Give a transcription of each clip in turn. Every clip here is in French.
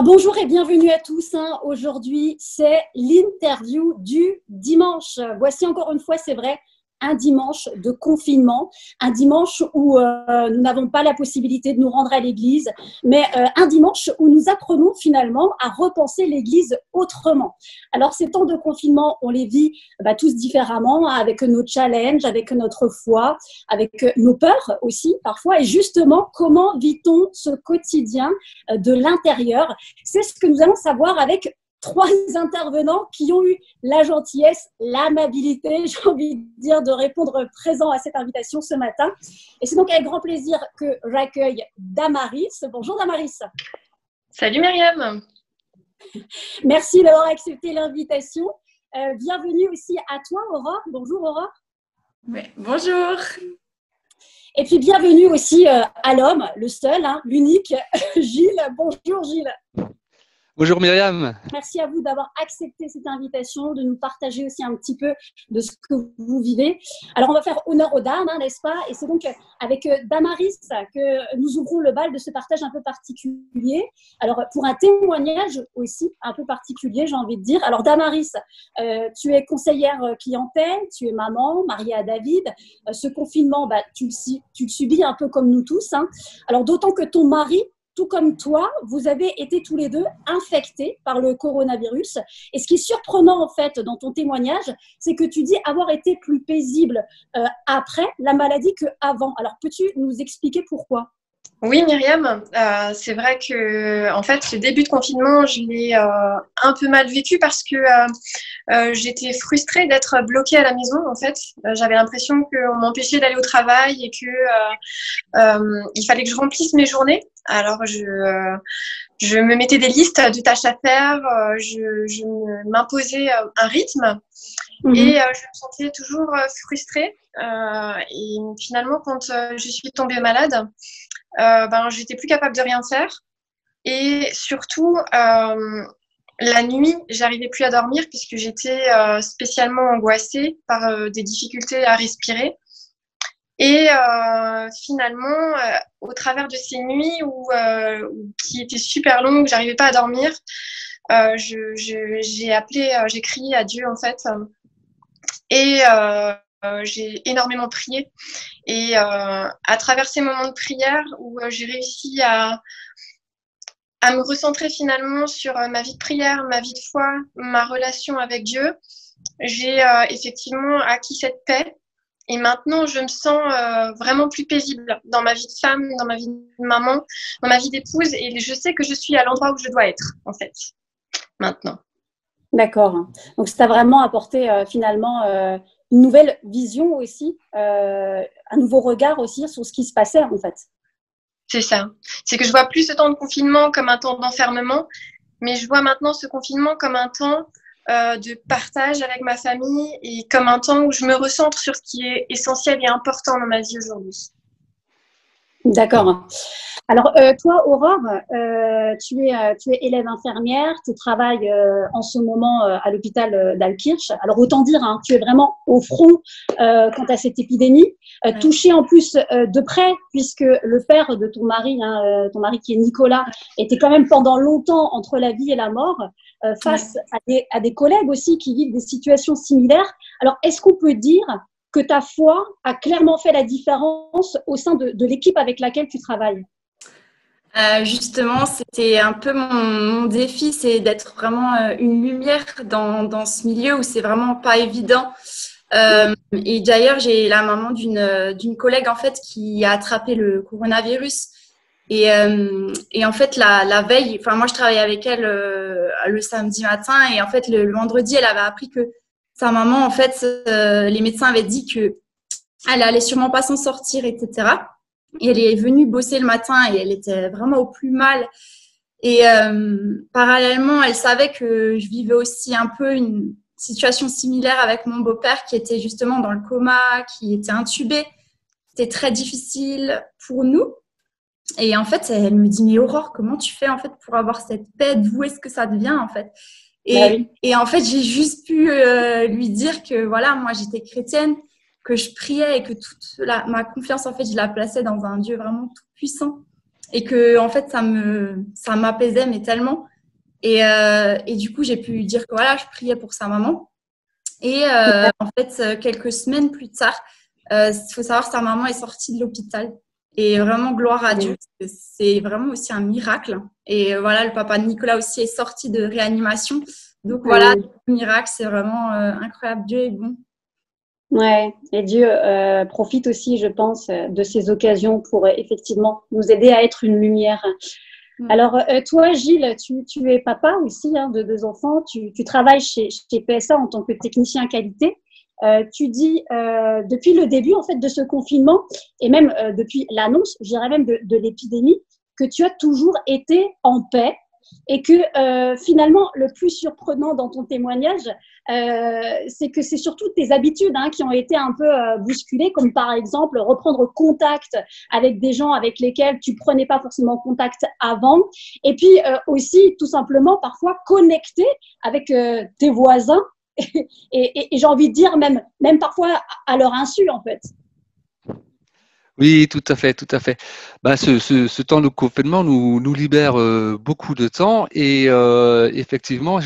Alors bonjour et bienvenue à tous. Aujourd'hui, c'est l'interview du dimanche. Voici encore une fois, c'est vrai, un dimanche de confinement, un dimanche où nous n'avons pas la possibilité de nous rendre à l'église, mais un dimanche où nous apprenons finalement à repenser l'église autrement. Alors ces temps de confinement, on les vit tous différemment, avec nos challenges, avec notre foi, avec nos peurs aussi parfois. Et justement, comment vit-on ce quotidien de l'intérieur? C'est ce que nous allons savoir avec trois intervenants qui ont eu la gentillesse, l'amabilité, j'ai envie de dire, de répondre présent à cette invitation ce matin. Et c'est donc avec grand plaisir que j'accueille Damaris. Bonjour Damaris. Salut Myriam. Merci d'avoir accepté l'invitation. Bienvenue aussi à toi Aurore. Bonjour Aurore. Oui, bonjour. Et puis bienvenue aussi à l'homme, le seul, l'unique, Gilles. Bonjour Gilles. Bonjour Myriam. Merci à vous d'avoir accepté cette invitation, de nous partager aussi un petit peu de ce que vous vivez. Alors, on va faire honneur aux dames, n'est-ce pas? Et c'est donc avec Damaris que nous ouvrons le bal de ce partage un peu particulier. Alors, pour un témoignage aussi un peu particulier, j'ai envie de dire. Alors, Damaris, tu es conseillère clientèle, tu es maman, mariée à David. Ce confinement, tu le subis un peu comme nous tous. Alors, d'autant que ton mari, tout comme toi, vous avez été tous les deux infectés par le coronavirus. Et ce qui est surprenant, en fait, dans ton témoignage, c'est que tu dis avoir été plus paisible après la maladie qu'avant. Alors, peux-tu nous expliquer pourquoi ? Oui, Myriam, c'est vrai que en fait, ce début de confinement, je l'ai un peu mal vécu parce que j'étais frustrée d'être bloquée à la maison. En fait, j'avais l'impression qu'on m'empêchait d'aller au travail et que il fallait que je remplisse mes journées. Alors, je me mettais des listes de tâches à faire, je m'imposais un rythme et je me sentais toujours frustrée. Et finalement, quand je suis tombée malade, j'étais plus capable de rien faire. Et surtout, la nuit, j'arrivais plus à dormir puisque j'étais spécialement angoissée par des difficultés à respirer. Et finalement, au travers de ces nuits qui étaient super longues, j'arrivais pas à dormir, j'ai crié à Dieu en fait, et j'ai énormément prié. Et à travers ces moments de prière où j'ai réussi à me recentrer finalement sur ma vie de prière, ma vie de foi, ma relation avec Dieu, j'ai effectivement acquis cette paix. Et maintenant, je me sens vraiment plus paisible dans ma vie de femme, dans ma vie de maman, dans ma vie d'épouse. Et je sais que je suis à l'endroit où je dois être, en fait, maintenant. D'accord. Donc, ça t'a vraiment apporté finalement une nouvelle vision aussi, un nouveau regard aussi sur ce qui se passait en fait. C'est ça. C'est que je vois plus ce temps de confinement comme un temps d'enfermement, mais je vois maintenant ce confinement comme un temps de partage avec ma famille et comme un temps où je me recentre sur ce qui est essentiel et important dans ma vie aujourd'hui. D'accord. Alors, toi, Aurore, tu es élève infirmière, tu travailles en ce moment à l'hôpital d'Alkirch. Alors, autant dire, tu es vraiment au front quant à cette épidémie, touchée en plus de près, puisque le père de ton mari qui est Nicolas, était quand même pendant longtemps entre la vie et la mort, face à des collègues aussi qui vivent des situations similaires. Alors, est-ce qu'on peut dire que ta foi a clairement fait la différence au sein de l'équipe avec laquelle tu travailles? Justement, c'était un peu mon défi, c'est d'être vraiment une lumière dans ce milieu où c'est vraiment pas évident. Et d'ailleurs, j'ai la maman d'une collègue en fait qui a attrapé le coronavirus. Et en fait, la veille, enfin moi je travaillais avec elle le samedi matin et en fait le vendredi, elle avait appris que sa maman, en fait, les médecins avaient dit que elle allait sûrement pas s'en sortir, etc. Et elle est venue bosser le matin et elle était vraiment au plus mal. Et parallèlement, elle savait que je vivais aussi un peu une situation similaire avec mon beau-père qui était justement dans le coma, qui était intubé. C'était très difficile pour nous. Et en fait, elle me dit, mais Aurore, comment tu fais en fait pour avoir cette paix? D'où est-ce que ça devient en fait? Et en fait, j'ai juste pu lui dire que voilà, moi j'étais chrétienne, que je priais et que toute ma confiance en fait, je la plaçais dans un Dieu vraiment tout puissant et que en fait ça m'apaisait mais tellement. Et du coup, j'ai pu lui dire que voilà, je priais pour sa maman. Et en fait, quelques semaines plus tard, il faut savoir que sa maman est sortie de l'hôpital. Et vraiment, gloire à Dieu, c'est vraiment aussi un miracle. Et voilà, le papa de Nicolas aussi est sorti de réanimation. Donc voilà, le miracle, c'est vraiment incroyable. Dieu est bon. Ouais, et Dieu profite aussi, je pense, de ces occasions pour effectivement nous aider à être une lumière. Alors, toi, Gilles, tu es papa aussi de 2 enfants. Tu travailles chez PSA en tant que technicien qualité. Tu dis, depuis le début en fait de ce confinement et même depuis l'annonce, je dirais même de l'épidémie, que tu as toujours été en paix et que finalement, le plus surprenant dans ton témoignage, c'est que c'est surtout tes habitudes qui ont été un peu bousculées, comme par exemple reprendre contact avec des gens avec lesquels tu prenais pas forcément contact avant, et puis aussi tout simplement parfois connecter avec tes voisins et j'ai envie de dire même parfois à leur insu en fait. Oui, tout à fait, tout à fait. Bah, ce temps de confinement nous libère beaucoup de temps et effectivement,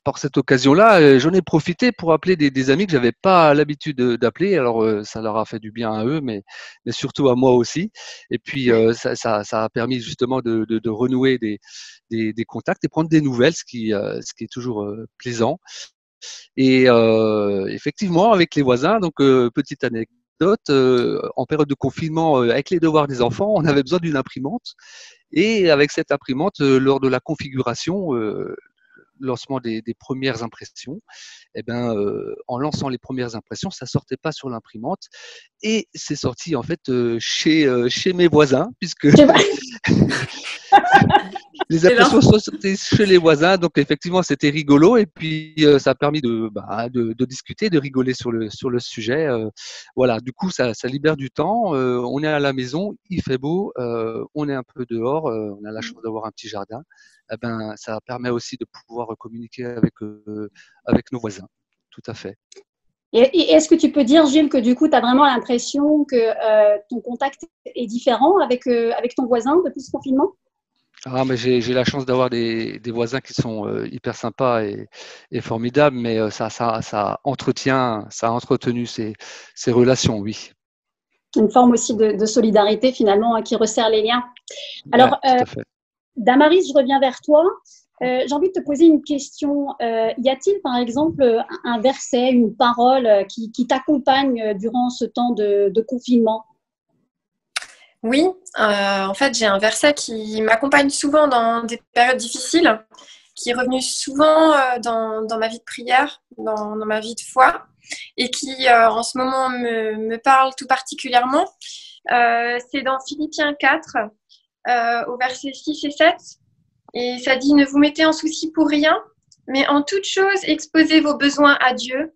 par cette occasion-là, j'en ai profité pour appeler des amis que j'avais pas l'habitude d'appeler. Alors, ça leur a fait du bien à eux, mais surtout à moi aussi. Et puis, ça a permis justement de renouer des contacts et prendre des nouvelles, ce qui est toujours plaisant. Et effectivement, avec les voisins, donc petite anecdote, en période de confinement, avec les devoirs des enfants, on avait besoin d'une imprimante. Et avec cette imprimante, lors de la configuration, lancement des premières impressions, eh ben, en lançant les premières impressions, ça sortait pas sur l'imprimante et c'est sorti en fait chez mes voisins puisque les impressions sont sorties chez les voisins, donc effectivement c'était rigolo et puis ça a permis de discuter, de rigoler sur le sujet. Voilà, du coup ça libère du temps. On est à la maison, il fait beau, on est un peu dehors, on a la chance d'avoir un petit jardin. Eh ben ça permet aussi de pouvoir communiquer avec nos voisins. Tout à fait. Et est-ce que tu peux dire, Gilles, que du coup, tu as vraiment l'impression que ton contact est différent avec ton voisin depuis ce confinement? Ah, mais j'ai la chance d'avoir des voisins qui sont hyper sympas et formidables, mais ça entretient, ça a entretenu ces relations, oui. Une forme aussi de solidarité finalement qui resserre les liens. Ouais, Alors, tout à fait. Damaris, je reviens vers toi. J'ai envie de te poser une question. Y a-t-il par exemple un verset, une parole qui t'accompagne durant ce temps de confinement? Oui, en fait, j'ai un verset qui m'accompagne souvent dans des périodes difficiles, qui est revenu souvent dans ma vie de prière, dans ma vie de foi, et qui en ce moment me parle tout particulièrement. C'est dans Philippiens 4, au verset 6 et 7, et ça dit « Ne vous mettez en souci pour rien, mais en toute chose, exposez vos besoins à Dieu,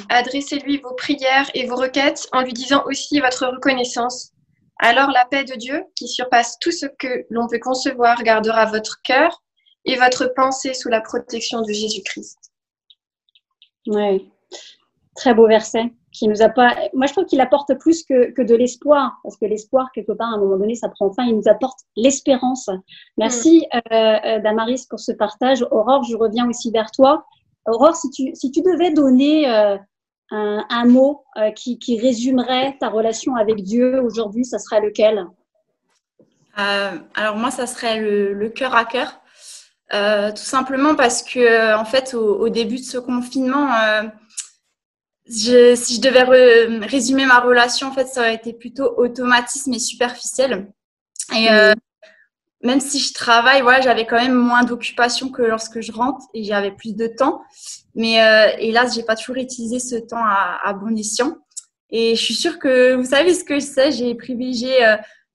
adressez-lui vos prières et vos requêtes en lui disant aussi votre reconnaissance. Alors la paix de Dieu, qui surpasse tout ce que l'on peut concevoir, gardera votre cœur et votre pensée sous la protection de Jésus-Christ. » Oui, très beau verset qui nous a pas. Moi, je trouve qu'il apporte plus que de l'espoir, parce que l'espoir, quelque part, à un moment donné, ça prend fin. Il nous apporte l'espérance. Merci, Damaris, pour ce partage. Aurore, je reviens aussi vers toi. Aurore, si tu devais donner un mot qui résumerait ta relation avec Dieu aujourd'hui, ça serait lequel? Alors moi, ça serait le cœur à cœur. Tout simplement parce que, en fait, au début de ce confinement, si je devais résumer ma relation, en fait, ça aurait été plutôt automatisme et superficiel. Et même si je travaille, voilà, j'avais quand même moins d'occupation que lorsque je rentre et j'avais plus de temps. Mais hélas, j'ai pas toujours utilisé ce temps à bon escient. Et je suis sûre que vous savez ce que je sais. J'ai privilégié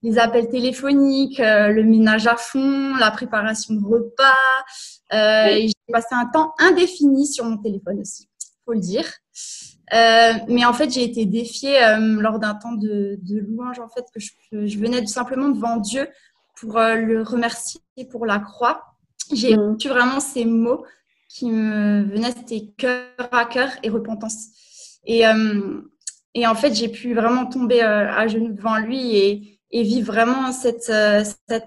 les appels téléphoniques, le ménage à fond, la préparation de repas. Et j'ai passé un temps indéfini sur mon téléphone aussi, faut le dire. Mais en fait, j'ai été défiée lors d'un temps de louange, en fait, que je venais tout simplement devant Dieu pour le remercier pour la croix. J'ai écouté vraiment ces mots qui me venaient, c'était cœur à cœur et repentance. Et en fait, j'ai pu vraiment tomber à genoux devant lui et vivre vraiment cette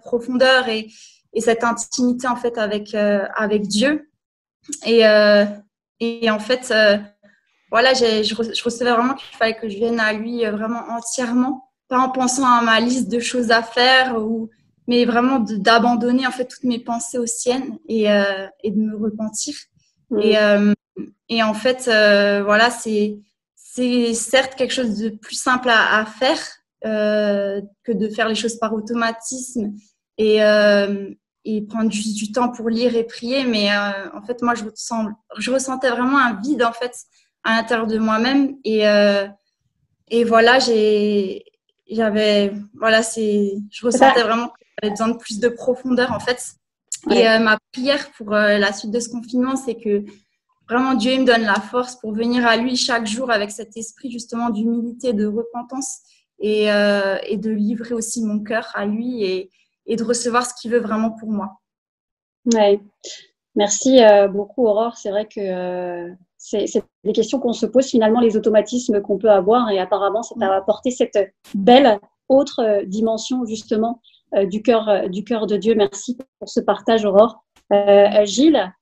profondeur. Et cette intimité en fait avec Dieu. Et en fait, voilà, je recevais vraiment qu'il fallait que je vienne à lui vraiment entièrement, pas en pensant à ma liste de choses à faire, mais vraiment d'abandonner en fait toutes mes pensées aux siennes et de me repentir. Et en fait, voilà, c'est certes quelque chose de plus simple à faire que de faire les choses par automatisme et prendre juste du temps pour lire et prier. Mais en fait, moi, je ressentais vraiment un vide en fait à l'intérieur de moi-même et voilà, je ressentais vraiment que j'avais besoin de plus de profondeur en fait. Et ma prière pour la suite de ce confinement, c'est que vraiment Dieu me donne la force pour venir à lui chaque jour avec cet esprit justement d'humilité, de repentance et de livrer aussi mon cœur à lui et de recevoir ce qu'il veut vraiment pour moi. Ouais. Merci beaucoup Aurore. C'est vrai que c'est des questions qu'on se pose finalement, les automatismes qu'on peut avoir et apparemment ça t'a apporté cette belle autre dimension justement du cœur de Dieu. Merci pour ce partage Aurore. Gilles,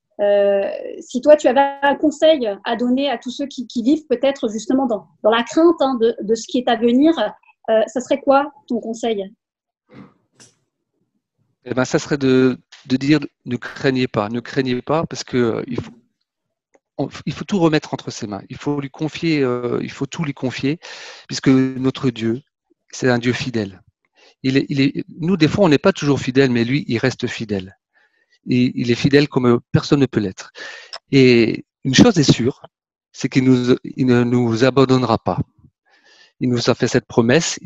si toi tu avais un conseil à donner à tous ceux qui vivent peut-être justement dans la crainte de ce qui est à venir, ça serait quoi ton conseil? Eh ben, ça serait de dire ne craignez pas parce que il faut tout remettre entre ses mains. Il faut lui confier, il faut tout lui confier, puisque notre Dieu, c'est un Dieu fidèle. Nous, des fois, on n'est pas toujours fidèle, mais lui, il reste fidèle. Il est fidèle comme personne ne peut l'être. Et une chose est sûre, c'est qu'il ne nous abandonnera pas. Il nous a fait cette promesse,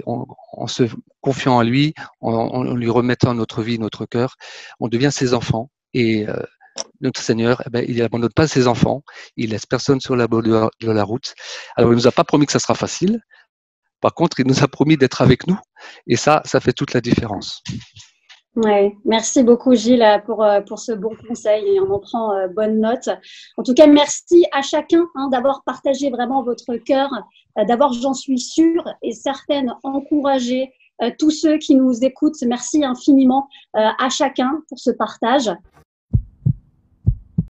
en se confiant à lui, en lui remettant notre vie, notre cœur, on devient ses enfants. Et notre Seigneur, il n'abandonne pas ses enfants, il laisse personne sur la bord de la route. Alors, il nous a pas promis que ça sera facile. Par contre, il nous a promis d'être avec nous. Et ça fait toute la différence. Ouais, merci beaucoup Gilles pour ce bon conseil et on en prend bonne note. En tout cas, merci à chacun d'avoir partagé vraiment votre cœur, d'avoir, j'en suis sûre et certaine, encouragé tous ceux qui nous écoutent. Merci infiniment à chacun pour ce partage.